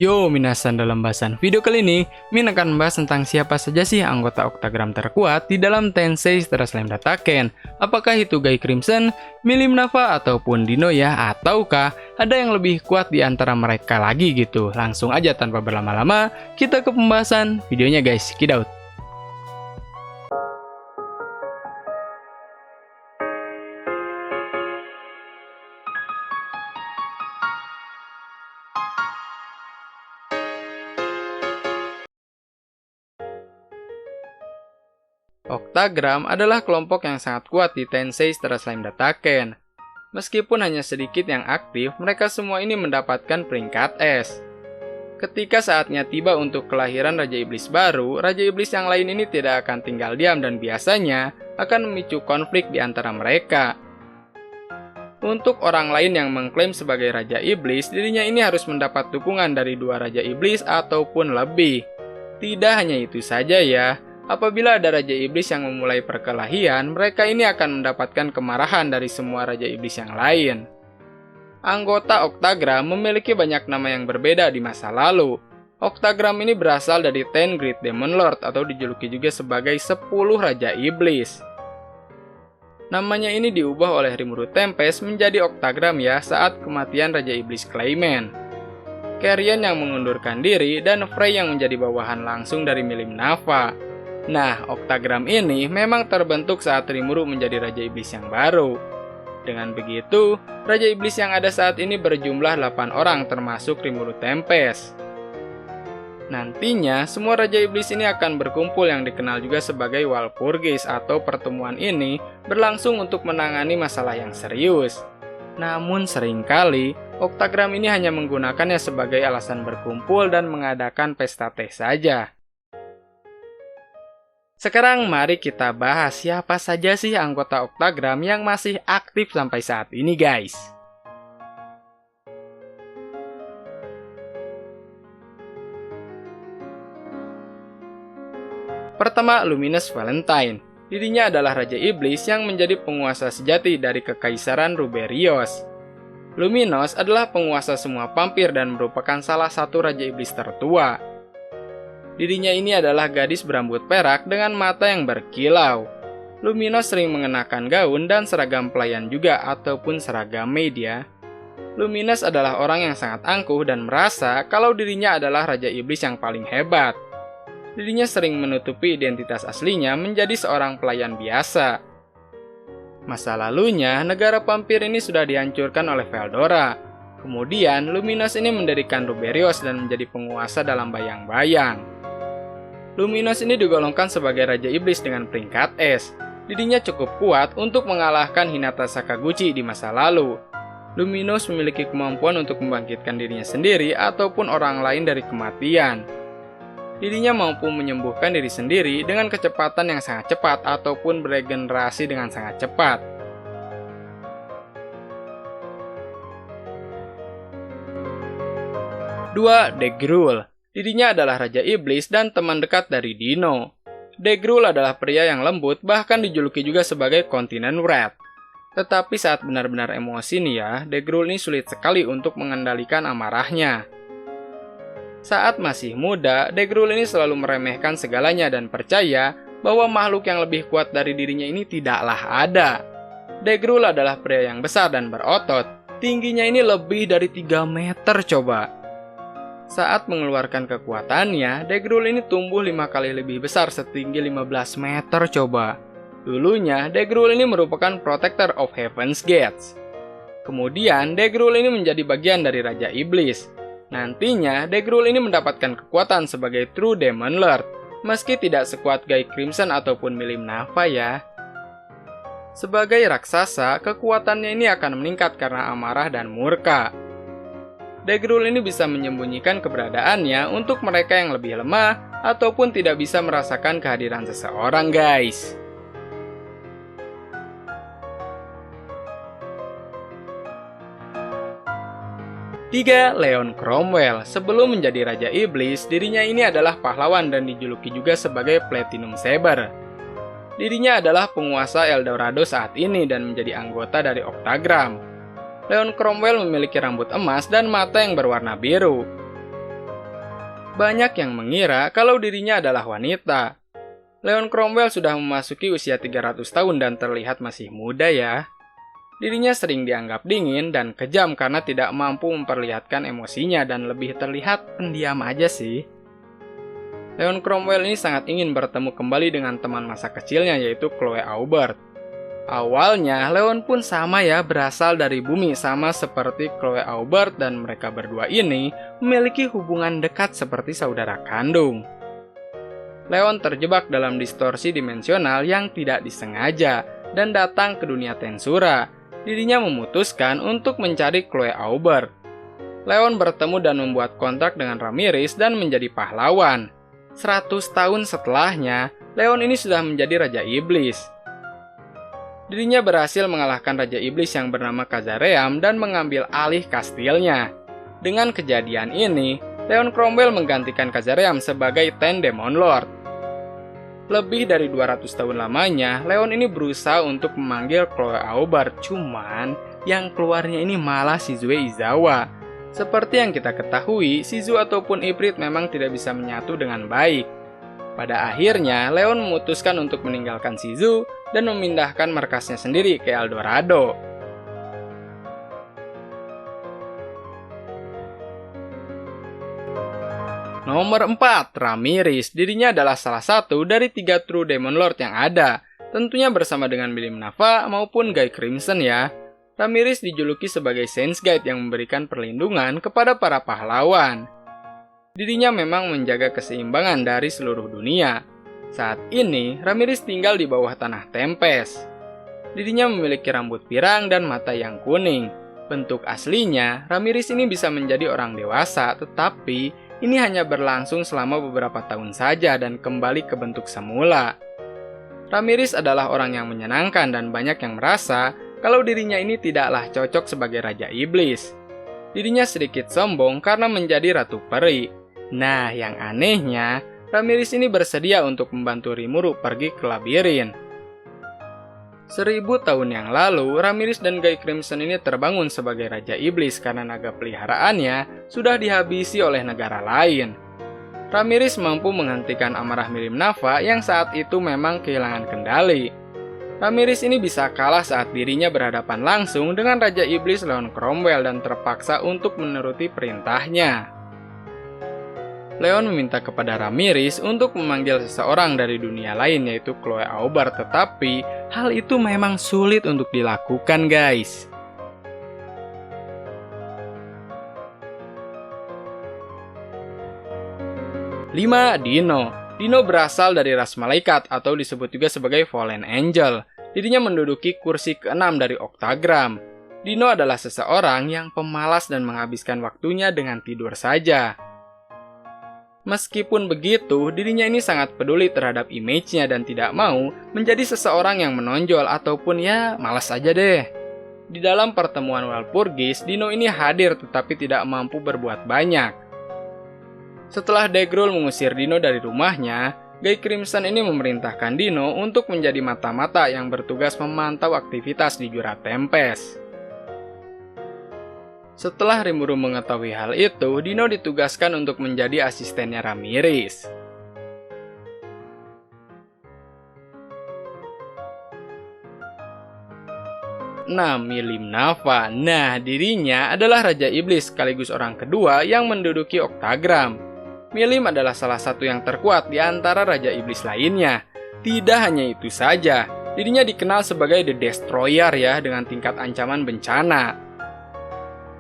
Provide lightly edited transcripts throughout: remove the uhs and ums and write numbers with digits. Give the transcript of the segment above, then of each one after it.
Yo minasan, dalam bahasan video kali ini, Min akan membahas tentang siapa saja sih anggota Octagram terkuat di dalam Tensei Star Slime Dataken. Apakah itu Guy Crimson, Milim Nafa, ataupun Dino ya? Ataukah ada yang lebih kuat di antara mereka lagi gitu? Langsung aja tanpa berlama-lama, kita ke pembahasan videonya guys, check it out. Octagram adalah kelompok yang sangat kuat di Tensei Star Slime Dataken. Meskipun hanya sedikit yang aktif, mereka semua ini mendapatkan peringkat S. Ketika saatnya tiba untuk kelahiran Raja Iblis baru, Raja Iblis yang lain ini tidak akan tinggal diam dan biasanya akan memicu konflik di antara mereka. Untuk orang lain yang mengklaim sebagai Raja Iblis, dirinya ini harus mendapat dukungan dari dua Raja Iblis ataupun lebih. Tidak hanya itu saja ya. Apabila ada Raja Iblis yang memulai perkelahian, mereka ini akan mendapatkan kemarahan dari semua Raja Iblis yang lain. Anggota Octagram memiliki banyak nama yang berbeda di masa lalu. Octagram ini berasal dari Ten Great Demon Lord atau dijuluki juga sebagai 10 Raja Iblis. Namanya ini diubah oleh Rimuru Tempest menjadi Octagram ya saat kematian Raja Iblis Clayman. Carrion yang mengundurkan diri dan Frey yang menjadi bawahan langsung dari Milim Nafa. Nah, Octagram ini memang terbentuk saat Rimuru menjadi Raja Iblis yang baru. Dengan begitu, Raja Iblis yang ada saat ini berjumlah 8 orang termasuk Rimuru Tempest. Nantinya, semua Raja Iblis ini akan berkumpul yang dikenal juga sebagai Walpurgis atau pertemuan ini berlangsung untuk menangani masalah yang serius. Namun seringkali, Octagram ini hanya menggunakannya sebagai alasan berkumpul dan mengadakan pesta teh saja. Sekarang mari kita bahas siapa saja sih anggota Octagram yang masih aktif sampai saat ini guys. Pertama, Luminous Valentine. Dirinya adalah Raja Iblis yang menjadi penguasa sejati dari Kekaisaran Ruberios. Luminous adalah penguasa semua vampir dan merupakan salah satu Raja Iblis tertua. Dirinya ini adalah gadis berambut perak dengan mata yang berkilau. Luminous sering mengenakan gaun dan seragam pelayan juga ataupun seragam media. Luminous adalah orang yang sangat angkuh dan merasa kalau dirinya adalah Raja Iblis yang paling hebat. Dirinya sering menutupi identitas aslinya menjadi seorang pelayan biasa. Masa lalunya, negara vampir ini sudah dihancurkan oleh Veldora. Kemudian, Luminous ini mendirikan Ruberios dan menjadi penguasa dalam bayang-bayang. Luminous ini digolongkan sebagai Raja Iblis dengan peringkat S. Dirinya cukup kuat untuk mengalahkan Hinata Sakaguchi di masa lalu. Luminous memiliki kemampuan untuk membangkitkan dirinya sendiri ataupun orang lain dari kematian. Dirinya mampu menyembuhkan diri sendiri dengan kecepatan yang sangat cepat ataupun beregenerasi dengan sangat cepat. Dua, Degrul. Dirinya adalah Raja Iblis dan teman dekat dari Dino. Degrul adalah pria yang lembut, bahkan dijuluki juga sebagai Continent Rat. Tetapi saat benar-benar emosi nih ya, Degrul ini sulit sekali untuk mengendalikan amarahnya. Saat masih muda, Degrul ini selalu meremehkan segalanya dan percaya bahwa makhluk yang lebih kuat dari dirinya ini tidaklah ada. Degrul adalah pria yang besar dan berotot. Tingginya ini lebih dari 3 meter coba. Saat mengeluarkan kekuatannya, Degrul ini tumbuh 5 kali lebih besar setinggi 15 meter coba. Dulunya, Degrul ini merupakan Protector of Heaven's Gates. Kemudian, Degrul ini menjadi bagian dari Raja Iblis. Nantinya, Degrul ini mendapatkan kekuatan sebagai True Demon Lord, meski tidak sekuat Guy Crimson ataupun Milim Nafa ya. Sebagai raksasa, kekuatannya ini akan meningkat karena amarah dan murka. Degrul ini bisa menyembunyikan keberadaannya untuk mereka yang lebih lemah ataupun tidak bisa merasakan kehadiran seseorang guys. Tiga, Leon Cromwell. Sebelum menjadi Raja Iblis, dirinya ini adalah pahlawan dan dijuluki juga sebagai Platinum Saber. Dirinya adalah penguasa Eldorado saat ini dan menjadi anggota dari Octagram. Leon Cromwell memiliki rambut emas dan mata yang berwarna biru. Banyak yang mengira kalau dirinya adalah wanita. Leon Cromwell sudah memasuki usia 300 tahun dan terlihat masih muda ya. Dirinya sering dianggap dingin dan kejam karena tidak mampu memperlihatkan emosinya dan lebih terlihat pendiam aja sih. Leon Cromwell ini sangat ingin bertemu kembali dengan teman masa kecilnya yaitu Chloe Aubert. Awalnya, Leon pun sama ya, berasal dari bumi sama seperti Chloe Aubert dan mereka berdua ini memiliki hubungan dekat seperti saudara kandung. Leon terjebak dalam distorsi dimensional yang tidak disengaja dan datang ke dunia Tensura. Dirinya memutuskan untuk mencari Chloe Aubert. Leon bertemu dan membuat kontrak dengan Ramirez dan menjadi pahlawan. 100 tahun setelahnya, Leon ini sudah menjadi Raja Iblis. Dirinya berhasil mengalahkan Raja Iblis yang bernama Kazaream dan mengambil alih kastilnya. Dengan kejadian ini, Leon Cromwell menggantikan Kazaream sebagai Ten Demon Lord. Lebih dari 200 tahun lamanya, Leon ini berusaha untuk memanggil Chloe Aubert, cuman yang keluarnya ini malah Shizue Izawa. Seperti yang kita ketahui, Shizu ataupun Ifrit memang tidak bisa menyatu dengan baik. Pada akhirnya, Leon memutuskan untuk meninggalkan Shizu dan memindahkan markasnya sendiri ke Eldorado. Nomor 4, Ramirez. Dirinya adalah salah satu dari 3 True Demon Lord yang ada, tentunya bersama dengan Milim Nafa maupun Guy Crimson ya. Ramirez dijuluki sebagai Saints Guide yang memberikan perlindungan kepada para pahlawan. Dirinya memang menjaga keseimbangan dari seluruh dunia. Saat ini, Ramirez tinggal di bawah tanah Tempest. Dirinya memiliki rambut pirang dan mata yang kuning. Bentuk aslinya, Ramirez ini bisa menjadi orang dewasa, tetapi ini hanya berlangsung selama beberapa tahun saja dan kembali ke bentuk semula. Ramirez adalah orang yang menyenangkan dan banyak yang merasa kalau dirinya ini tidaklah cocok sebagai Raja Iblis. Dirinya sedikit sombong karena menjadi Ratu Peri. Nah, yang anehnya, Ramirez ini bersedia untuk membantu Rimuru pergi ke labirin. 1000 tahun yang lalu, Ramirez dan Guy Crimson ini terbangun sebagai Raja Iblis karena naga peliharaannya sudah dihabisi oleh negara lain. Ramirez mampu menghentikan amarah Milim Nafa yang saat itu memang kehilangan kendali. Ramirez ini bisa kalah saat dirinya berhadapan langsung dengan Raja Iblis Leon Cromwell dan terpaksa untuk menuruti perintahnya. Leon meminta kepada Ramirez untuk memanggil seseorang dari dunia lain yaitu Chloe Aubert, tetapi hal itu memang sulit untuk dilakukan guys. Lima, Dino. Dino berasal dari ras malaikat atau disebut juga sebagai Fallen Angel. Dirinya menduduki kursi ke-6 dari Octagram. Dino adalah seseorang yang pemalas dan menghabiskan waktunya dengan tidur saja. Meskipun begitu, dirinya ini sangat peduli terhadap image-nya dan tidak mau menjadi seseorang yang menonjol ataupun ya malas aja deh. Di dalam pertemuan Walpurgis, Dino ini hadir tetapi tidak mampu berbuat banyak. Setelah Degrul mengusir Dino dari rumahnya, Guy Crimson ini memerintahkan Dino untuk menjadi mata-mata yang bertugas memantau aktivitas di Jura Tempest. Setelah Rimuru mengetahui hal itu, Dino ditugaskan untuk menjadi asistennya Ramirez. 6. Milim Nafa. Nah, dirinya adalah Raja Iblis sekaligus orang kedua yang menduduki Octagram. Milim adalah salah satu yang terkuat di antara Raja Iblis lainnya. Tidak hanya itu saja, dirinya dikenal sebagai The Destroyer ya, dengan tingkat ancaman bencana.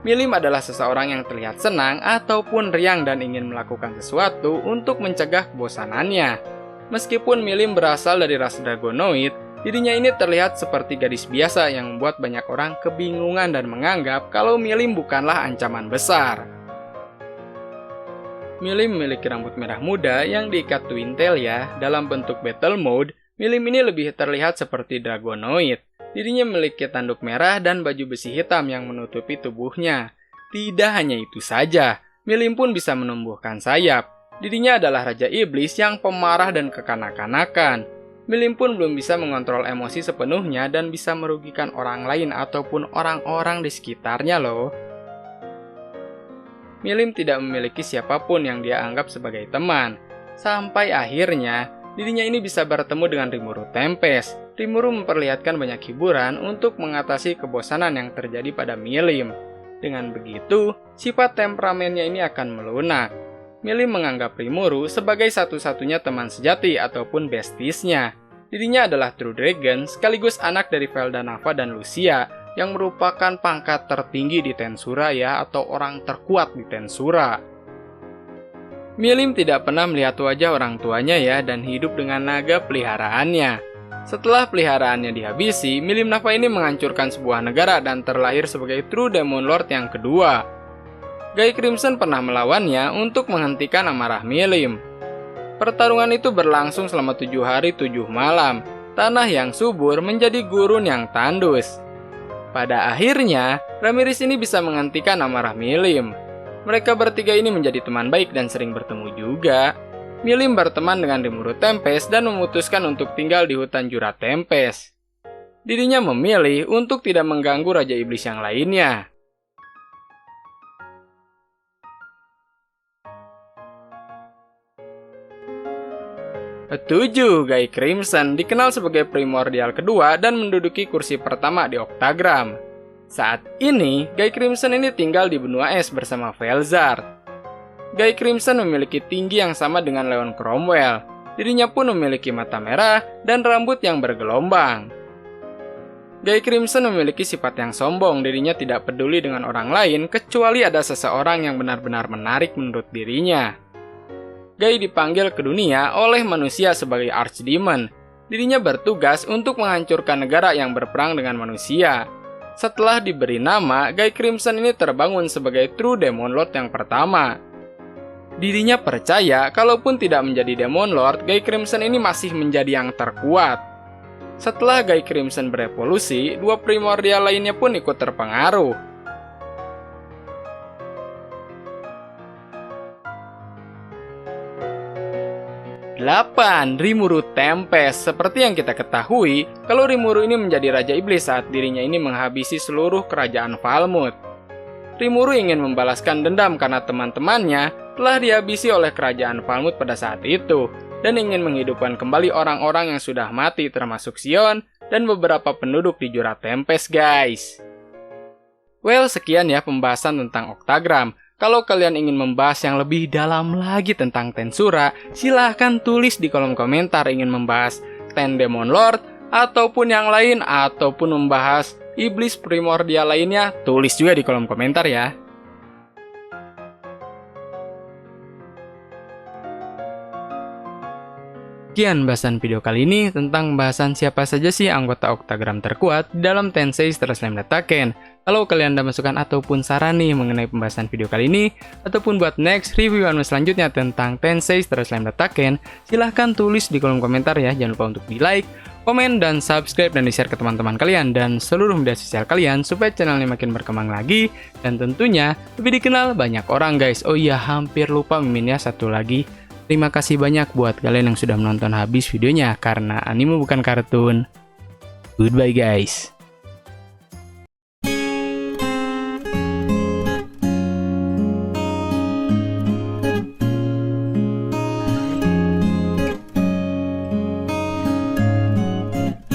Milim adalah seseorang yang terlihat senang ataupun riang dan ingin melakukan sesuatu untuk mencegah kebosanannya. Meskipun Milim berasal dari ras Dragonoid, dirinya ini terlihat seperti gadis biasa yang membuat banyak orang kebingungan dan menganggap kalau Milim bukanlah ancaman besar. Milim memiliki rambut merah muda yang diikat twin tail ya. Dalam bentuk battle mode, Milim ini lebih terlihat seperti Dragonoid. Dirinya memiliki tanduk merah dan baju besi hitam yang menutupi tubuhnya. Tidak hanya itu saja, Milim pun bisa menumbuhkan sayap. Dirinya adalah Raja Iblis yang pemarah dan kekanak-kanakan. Milim pun belum bisa mengontrol emosi sepenuhnya dan bisa merugikan orang lain ataupun orang-orang di sekitarnya loh. Milim tidak memiliki siapapun yang dia anggap sebagai teman. Sampai akhirnya, dirinya ini bisa bertemu dengan Rimuru Tempest. Rimuru memperlihatkan banyak hiburan untuk mengatasi kebosanan yang terjadi pada Milim. Dengan begitu, sifat temperamennya ini akan melunak. Milim menganggap Rimuru sebagai satu-satunya teman sejati ataupun bestiesnya. Dirinya adalah True Dragon sekaligus anak dari Veldanava dan Lucia yang merupakan pangkat tertinggi di Tensura ya, atau orang terkuat di Tensura. Milim tidak pernah melihat wajah orang tuanya ya, dan hidup dengan naga peliharaannya. Setelah peliharaannya dihabisi, Milim Nava ini menghancurkan sebuah negara dan terlahir sebagai True Demon Lord yang kedua. Guy Crimson pernah melawannya untuk menghentikan amarah Milim. Pertarungan itu berlangsung selama 7 hari 7 malam. Tanah yang subur menjadi gurun yang tandus. Pada akhirnya, Ramirez ini bisa menghentikan amarah Milim. Mereka bertiga ini menjadi teman baik dan sering bertemu juga. Milim berteman dengan Rimuru Tempest dan memutuskan untuk tinggal di hutan Jura Tempest. Dirinya memilih untuk tidak mengganggu Raja Iblis yang lainnya. Ketujuh, Guy Crimson dikenal sebagai primordial kedua dan menduduki kursi pertama di Octagram. Saat ini, Guy Crimson ini tinggal di benua es bersama Velzard. Guy Crimson memiliki tinggi yang sama dengan Leon Cromwell. Dirinya pun memiliki mata merah dan rambut yang bergelombang. Guy Crimson memiliki sifat yang sombong. Dirinya tidak peduli dengan orang lain kecuali ada seseorang yang benar-benar menarik menurut dirinya. Guy dipanggil ke dunia oleh manusia sebagai Archdemon. Dirinya bertugas untuk menghancurkan negara yang berperang dengan manusia. Setelah diberi nama, Guy Crimson ini terbangun sebagai True Demon Lord yang pertama. Dirinya percaya, kalaupun tidak menjadi Demon Lord, Guy Crimson ini masih menjadi yang terkuat. Setelah Guy Crimson berevolusi, dua primordial lainnya pun ikut terpengaruh. 8. Rimuru Tempest. Seperti yang kita ketahui, kalau Rimuru ini menjadi Raja Iblis saat dirinya ini menghabisi seluruh kerajaan Falmouth. Rimuru ingin membalaskan dendam karena teman-temannya telah dihabisi oleh kerajaan Falmouth pada saat itu, dan ingin menghidupkan kembali orang-orang yang sudah mati termasuk Sion dan beberapa penduduk di Jura Tempest, guys. Well, sekian ya pembahasan tentang Octagram. Kalau kalian ingin membahas yang lebih dalam lagi tentang Tensura, silahkan tulis di kolom komentar ingin membahas Ten Demon Lord, ataupun yang lain, ataupun membahas iblis primordial lainnya, tulis juga di kolom komentar ya. Sekian bahasan video kali ini tentang pembahasan siapa saja sih anggota Octagram terkuat dalam Tensei Star Slime Dataken. Kalau kalian ada masukan ataupun saran nih mengenai pembahasan video kali ini, ataupun buat next review anime selanjutnya tentang Tensei Star Slime Dataken, silahkan tulis di kolom komentar ya. Jangan lupa untuk di like, komen, dan subscribe, dan di-share ke teman-teman kalian dan seluruh media sosial kalian supaya channel ini makin berkembang lagi dan tentunya lebih dikenal banyak orang, guys. Oh iya, hampir lupa mimin ya, satu lagi. Terima kasih banyak buat kalian yang sudah menonton habis videonya, karena anime bukan kartun. Goodbye guys.